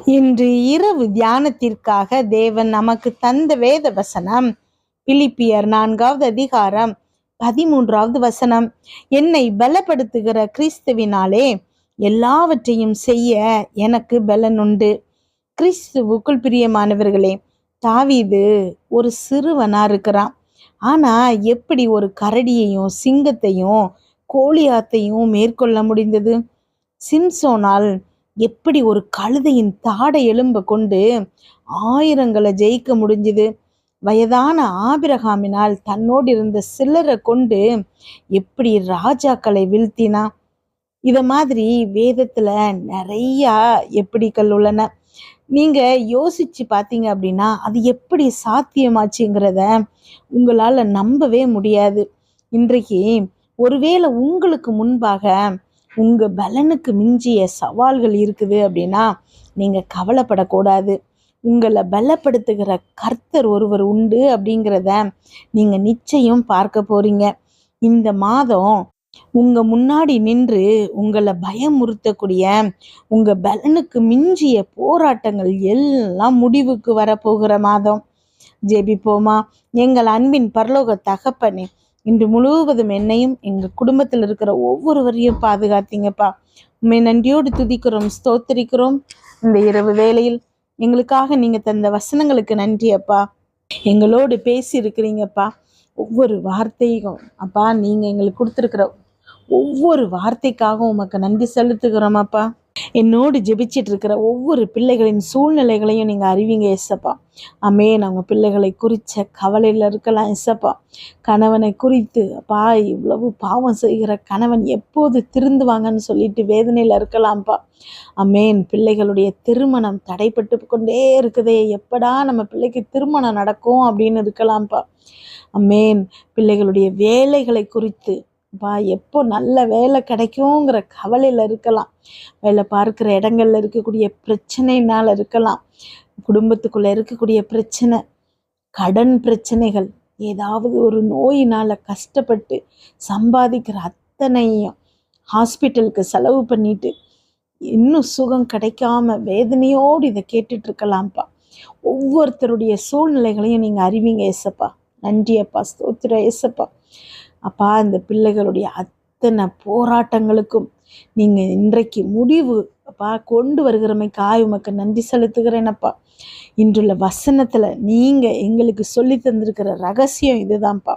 இன்று இரவு தியானத்திற்காக தேவன் நமக்கு தந்த வேத வசனம் பிலிப்பியர் 4வது அதிகாரம் 13வது வசனம். என்னை பலப்படுத்துகிற கிறிஸ்துவினாலே எல்லாவற்றையும் செய்ய எனக்கு பலன் உண்டு. கிறிஸ்துவுக்குள் பிரியமானவர்களே, தாவீது ஒரு சிறுவனா இருக்கிறான். ஆனா எப்படி ஒரு கரடியையும் சிங்கத்தையும் கோலியாத்தையும் மேற்கொள்ள முடிந்தது? சிம்சோனால் எப்படி ஒரு கழுதையின் தாடை எலும்ப கொண்டு ஆயிரங்களை ஜெயிக்க முடிஞ்சுது? வயதான ஆபிரகாமினால் தன்னோடு இருந்த சிலரை கொண்டு எப்படி ராஜாக்களை வீழ்த்தினா? இத மாதிரி வேதத்துல நிறைய எப்படிகள் உள்ளன. நீங்க யோசிச்சு பார்த்தீங்க அப்படின்னா அது எப்படி சாத்தியமாச்சுங்கிறத உங்களால நம்பவே முடியாது. இன்றைக்கு ஒருவேளை உங்களுக்கு முன்பாக உங்க பலனுக்கு மிஞ்சிய சவால்கள் இருக்குது அப்படின்னா நீங்க கவலைப்படக்கூடாது. உங்களை பலப்படுத்துகிற கர்த்தர் ஒருவர் உண்டு அப்படிங்கிறத நீங்க நிச்சயம் பார்க்க போறீங்க. இந்த மாதம் உங்க முன்னாடி நின்று உங்களை பயமுறுத்தக்கூடிய உங்க பலனுக்கு மிஞ்சிய போராட்டங்கள் எல்லாம் முடிவுக்கு வரப்போகிற மாதம். ஜெபிப்போமா? எங்கள் அன்பின் பரலோக தகப்பனே, இன்று முழுவதும் என்னையும் எங்க குடும்பத்தில் இருக்கிற ஒவ்வொருவரையும் பாதுகாத்தீங்கப்பா. உண்மை நன்றியோடு துதிக்கிறோம், ஸ்தோத்திரிக்கிறோம். இந்த இரவு வேளையில் எங்களுக்காக நீங்க தந்த வசனங்களுக்கு நன்றி அப்பா. எங்களோடு பேசி இருக்கிறீங்கப்பா. ஒவ்வொரு வார்த்தையும் அப்பா, நீங்க எங்களுக்கு கொடுத்துருக்கிற ஒவ்வொரு வார்த்தைக்காகவும் உமக்கு நன்றி செலுத்துகிறோம் அப்பா. என்னோடு ஜெபிச்சிட்டு இருக்கிற ஒவ்வொரு பிள்ளைகளின் சூழ்நிலைகளையும் நீங்க அறிவிங்க ஏசப்பா. ஆமென். அவங்க பிள்ளைகளை குறிச்ச கவலையில இருக்கலாம் ஏசப்பா. கணவனை குறித்து அப்பா, இவ்வளவு பாவம் செய்கிற கணவன் எப்போது திருந்துவாங்கன்னு சொல்லிட்டு வேதனையில இருக்கலாம்ப்பா. ஆமென். பிள்ளைகளுடைய திருமணம் தடைப்பட்டு கொண்டே இருக்குதே, எப்படா நம்ம பிள்ளைக்கு திருமணம் நடக்கும் அப்படின்னு இருக்கலாம்ப்பா. ஆமென். பிள்ளைகளுடைய வேலைகளை குறித்து எப்போ நல்ல வேலை கிடைக்குங்கிற கவலையில இருக்கலாம். வேலை பார்க்கிற இடங்கள்ல இருக்கக்கூடிய பிரச்சனைனால இருக்கலாம். குடும்பத்துக்குள்ள இருக்கக்கூடிய பிரச்சனை, கடன் பிரச்சனைகள், ஏதாவது ஒரு நோயினால கஷ்டப்பட்டு சம்பாதிக்கிற அத்தனையும் ஹாஸ்பிட்டலுக்கு செலவு பண்ணிட்டு இன்னும் சுகம் கிடைக்காம வேதனையோடு இதை கேட்டுட்டு இருக்கலாம்ப்பா. ஒவ்வொருத்தருடைய சூழ்நிலைகளையும் நீங்க அறிவிங்க ஏசப்பா. நன்றி அப்பா, ஸ்தோத்திர ஏசப்பா. அப்பா, இந்த பிள்ளைகளுடைய அத்தனை போராட்டங்களுக்கும் நீங்க இன்றைக்கு முடிவு அப்பா கொண்டு வருகிறமைக்காய் உமக்கு நன்றி செலுத்துகிறேனப்பா. இன்றுள்ள வசனத்துல நீங்க எங்களுக்கு சொல்லி தந்திருக்கிற ரகசியம் இதுதான்ப்பா.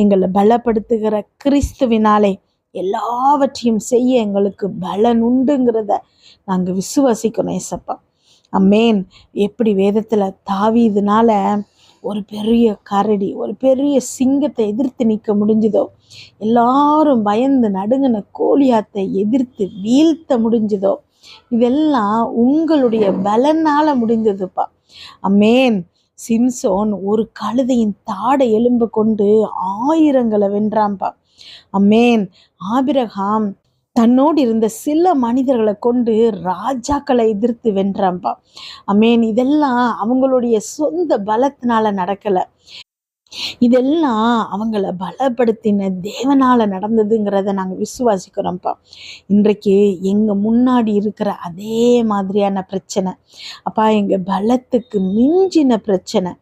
எங்களை பலப்படுத்துகிற கிறிஸ்துவினாலே எல்லாவற்றையும் செய்ய எங்களுக்கு பலன் உண்டுங்கிறத நாங்க விசுவாசிக்கணும் ஏசப்பா. ஆமென். எப்படி வேதத்துல தாவீதுனால ஒரு பெரிய கரடி, ஒரு பெரிய சிங்கத்தை எதிர்த்து நிற்க முடிஞ்சுதோ, எல்லாரும் பயந்து நடுங்கின கோலியாத்தை எதிர்த்து வீழ்த்த முடிஞ்சுதோ, இதெல்லாம் உங்களுடைய பலனால முடிந்ததுப்பா. ஆமென். சிம்சோன் ஒரு கழுதையின் தாடை எலும்ப கொண்டு ஆயிரங்களை வென்றான்பா. ஆமென். ஆபிரகாம் தன்னோடு இருந்த சில மனிதர்களை கொண்டு ராஜாக்களை எதிர்த்து வென்றான்பா. ஆமென். இதெல்லாம் அவங்களுடைய சொந்த பலத்தினால நடக்கல, இதெல்லாம் அவங்கள பலப்படுத்தின தேவனால நடந்ததுங்கிறத நாங்க விசுவாசிக்கிறோம்ப்பா. இன்றைக்கு எங்க முன்னாடி இருக்கிற அதே மாதிரியான பிரச்சனை அப்பா, எங்க பலத்துக்கு மிஞ்சின பிரச்சனை,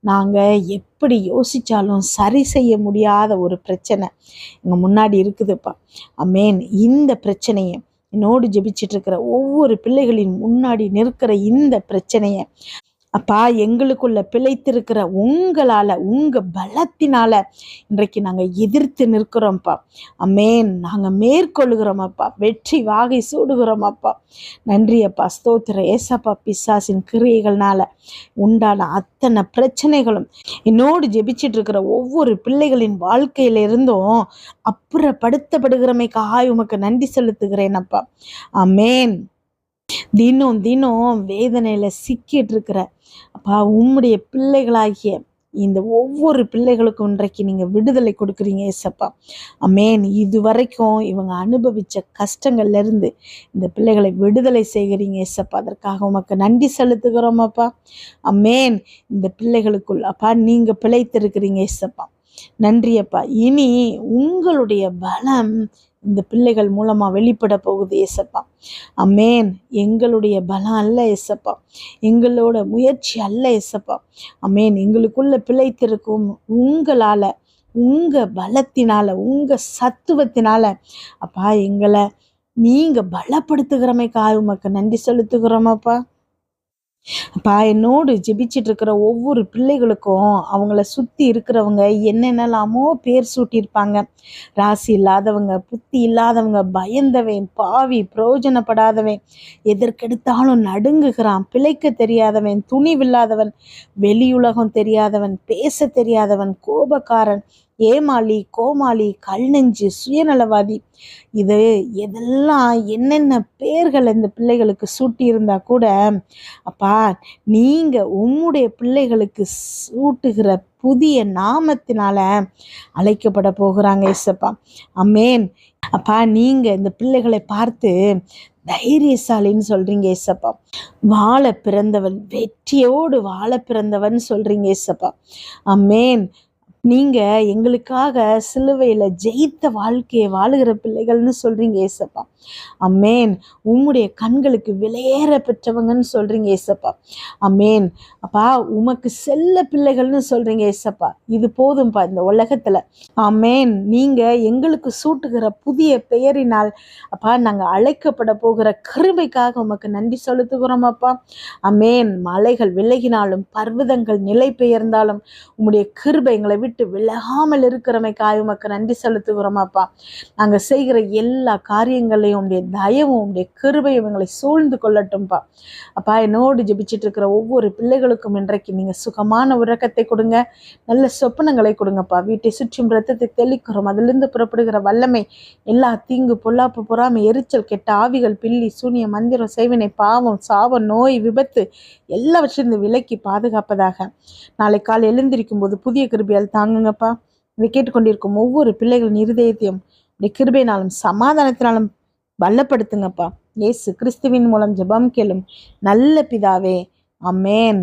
நாங்க எப்படி யோசிச்சாலும் சரி செய்ய முடியாத ஒரு பிரச்சனை எங்க முன்னாடி இருக்குதுப்பா. ஆமென். இந்த பிரச்சனையை என்னோடு ஜெபிச்சிட்டு இருக்கிற ஒவ்வொரு பிள்ளைகளின் முன்னாடி நிற்கிற இந்த பிரச்சனைய அப்பா, எங்களுக்குள்ள பிழைத்திருக்கிற உங்களால, உங்க பலத்தினால இன்றைக்கு நாங்க எதிர்த்து நிற்கிறோம்ப்பா. ஆமென். நாங்க மேற்கொள்ளுகிறோம் அப்பா, வெற்றி வாகை சூடுகிறோம் அப்பா. நன்றி அப்பா, ஸ்தோத்திர ஏசப்பா. பிசாசின் கிரியைகள்னால உண்டான அத்தனை பிரச்சனைகளும் என்னோடு ஜெபிச்சிட்டு இருக்கிற ஒவ்வொரு பிள்ளைகளின் வாழ்க்கையில இருந்தும் அப்புறப்படுத்தப்படுகிறமைக்காக உமக்கு நன்றி செலுத்துகிறேன் அப்பா. ஆமென். தினம் தினம் வேதனையில சிக்கிட்டு இருக்கிற அப்பா, உம்முடைய பிள்ளைகளாகிய இந்த ஒவ்வொரு பிள்ளைகளுக்கும் இன்றைக்கு நீங்க விடுதலை கொடுக்குறீங்க ஏசப்பா. ஆமென். இதுவரைக்கும் இவங்க அனுபவிச்ச கஷ்டங்கள்ல இருந்து இந்த பிள்ளைகளை விடுதலை செய்கிறீங்க ஏசப்பா. அதற்காக உமக்கு நன்றி செலுத்துகிறோம் அப்பா. ஆமென். இந்த பிள்ளைகளுக்குள் அப்பா நீங்க பிழைத்திருக்கிறீங்க ஏசப்பா. நன்றி அப்பா. இனி உங்களுடைய பலம் இந்த பிள்ளைகள் மூலமா வெளிப்பட போகுது ஏசப்பா. அமேன். எங்களுடைய பலம் அல்ல ஏசப்பா, எங்களோட முயற்சி அல்ல ஏசப்பா. அமேன். எங்களுக்குள்ள பிழைத்திருக்கும் உங்களால, உங்க பலத்தினால, உங்க சத்துவத்தினால அப்பா எங்களை நீங்க பலப்படுத்துகிறமைக்காக உமக்கு நன்றி செலுத்துகிறோமப்பா. அப்பா என்னோடு ஜெபிச்சிட்டு இருக்கிற ஒவ்வொரு பிள்ளைகளுக்கும் அவங்கள சுற்றி இருக்கிறவங்க என்னென்னலாமோ பேர் சூட்டியிருப்பாங்க. ராசி இல்லாதவங்க, புத்தி இல்லாதவங்க, பயந்தவன், பாவி, பிரயோஜனப்படாதவன், எதற்கெடுத்தாலும் நடுங்குகிறான், பிழைக்க தெரியாதவன், துணிவில்லாதவன், வெளியுலகம் தெரியாதவன், பேச தெரியாதவன், கோபக்காரன், ஏமாளி, கோமாளி, கல்நெஞ்சு, சுயநலவாதி, இது எதெல்லாம் என்னென்ன பேர்கள் இந்த பிள்ளைகளுக்கு சூட்டி இருந்தா கூட அப்பா நீங்க உம்முடைய பிள்ளைகளுக்கு சூட்டுகிற புதிய நாமத்தினால அழைக்கப்பட போகிறாங்க ஏசப்பா. அமேன். அப்பா நீங்க இந்த பிள்ளைகளை பார்த்து தைரியசாலின்னு சொல்றீங்க ஏசப்பா. வாழ பிறந்தவன், வெற்றியோடு வாழ பிறந்தவன் சொல்றீங்க ஏசப்பா. அமேன். நீங்க எங்களுக்காக சிலுவையில ஜெயித்த வாழ்க்கையை வாழுகிற பிள்ளைகள்னு சொல்றீங்க ஏசப்பா. அமேன். உம்முடைய கண்களுக்கு விலையேற பெற்றவங்கன்னு சொல்றீங்க ஏசப்பா. அமேன். அப்பா உமக்கு செல்ல பிள்ளைகள்னு சொல்றீங்க ஏசப்பா. இது போதும்பா இந்த உலகத்துல. அமேன். நீங்க எங்களுக்கு சூட்டுகிற புதிய பெயரினால் அப்பா நாங்க அழைக்கப்பட போகிற கிருபைக்காக உமக்கு நன்றி செலுத்துகிறோம் அப்பா. அமேன். மலைகள் விலகினாலும், பர்வதங்கள் நிலை பெயர்ந்தாலும் உம்முடைய கிருபை எங்களை விட்டு விலகாமல் இருக்கிறமைக்காக உமக்கு நன்றி செலுத்துகிறோம் அப்பா. நாங்க செய்கிற எல்லா காரியங்களையும் உடைய தயவும் உடைய கிருபையும் எங்களை சூழ்ந்து கொள்ளட்டும்பா. அப்பா என்னோடு ஜெபிச்சிட்டு இருக்கிற ஒவ்வொரு பிள்ளைகளுக்கும் இன்றைக்கு நீங்க சுகமான உறக்கத்தை கொடுங்க, நல்ல சொப்பனங்களை கொடுங்கப்பா. வீட்டை சுற்றும் இரத்தத்தை தெளிக்கிறோம், அதிலிருந்து புறப்படுகிற வல்லமை எல்லா தீங்கு, பொல்லாப்பு, பொறாமை, எரிச்சல், கெட்ட ஆவிகள், பில்லி, சூனிய, மந்திரம், செய்வினை, பாவம், சாபம், நோய், விபத்து எல்லாவற்றிலிருந்து விலக்கி பாதுகாப்பதாக. நாளை காலை எழுந்திருக்கும் போது புதிய கிருபையால் தாங்குங்கப்பா. இதை கேட்டுக்கொண்டிருக்கும் ஒவ்வொரு பிள்ளைகளின் இருதயத்தையும் கிருபையினாலும் சமாதானத்தினாலும் பலப்படுத்துங்கப்பா. இயேசு கிறிஸ்துவின் மூலம் ஜெபம் கேளும் நல்ல பிதாவே. அமேன்.